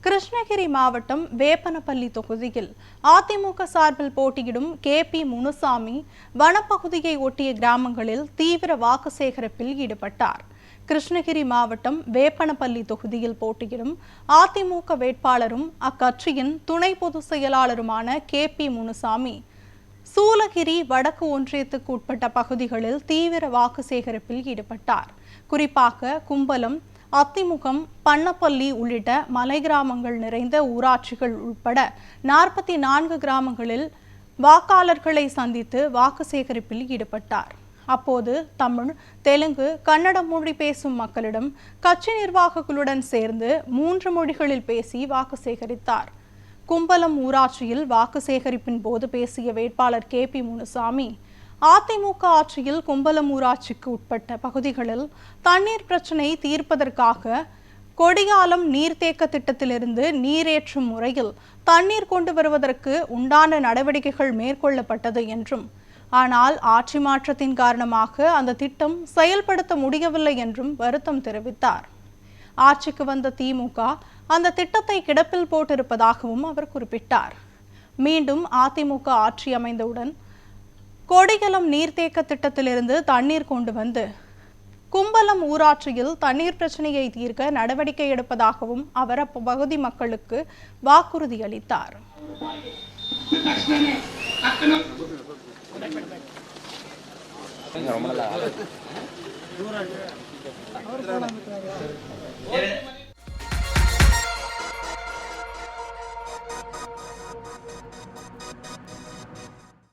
கிருஷ்ணகிரி மாவட்டம் வேப்பனப்பள்ளி தொகுதியில் அதிமுக சார்பில் போட்டியிடும் KP முனுசாமி வனப்பகுதியை ஒட்டிய கிராமங்களில் தீவிர வாக்கு சேகரிப்பில் ஈடுபட்டார். கிருஷ்ணகிரி மாவட்டம் வேப்பனப்பள்ளி தொகுதியில் போட்டியிடும் அதிமுக வேட்பாளரும் அக்கட்சியின் துணை பொதுச் செயலாளருமான KP முனுசாமி சூலகிரி வடக்கு ஒன்றியத்துக்கு உட்பட்ட பகுதிகளில் தீவிர வாக்கு சேகரிப்பில் ஈடுபட்டார். குறிப்பாக கும்பலம், அத்திமுகம், பண்ணப்பள்ளி உள்ளிட்ட மலை கிராமங்கள் நிறைந்த ஊராட்சிகள் உட்பட 44 கிராமங்களில் வாக்காளர்களை சந்தித்து வாக்கு சேகரிப்பில் ஈடுபட்டார். அப்போது தமிழ், தெலுங்கு, கன்னடம் மொழி பேசும் மக்களிடம் கட்சி நிர்வாகிகளுடன் சேர்ந்து 3 மொழிகளில் பேசி வாக்கு சேகரித்தார். கும்பலம் ஊராட்சியில் வாக்கு சேகரிப்பின் போது பேசிய வேட்பாளர் KP முனுசாமி, அதிமுக ஆட்சியில் கும்பலம் ஊராட்சிக்கு உட்பட்ட பகுதிகளில் தண்ணீர் பிரச்சினை தீர்ப்பதற்காக கொடியாலம் நீர்த்தேக்க திட்டத்திலிருந்து நீரேற்றும் முறையில் தண்ணீர் கொண்டு வருவதற்கு உண்டான நடவடிக்கைகள் மேற்கொள்ளப்பட்டது என்றும், ஆனால் ஆட்சி மாற்றத்தின் காரணமாக அந்த திட்டம் செயல்படுத்த முடியவில்லை என்றும் வருத்தம் தெரிவித்தார். ஆட்சிக்கு வந்த திமுக அந்த திட்டத்தை கிடப்பில் போட்டிருப்பதாகவும் அவர் குறிப்பிட்டார். மீண்டும் அதிமுக ஆட்சி அமைந்தவுடன் கொடியலம் நீர்த்தேக்க திட்டத்திலிருந்து தண்ணீர் கொண்டு வந்து கும்பலம் ஊராட்சியில் தண்ணீர் பிரச்சனையை தீர்க்க நடவடிக்கை எடுப்பதாகவும் அவர் அப்பகுதி மக்களுக்கு வாக்குறுதி அளித்தார். ரொம்ப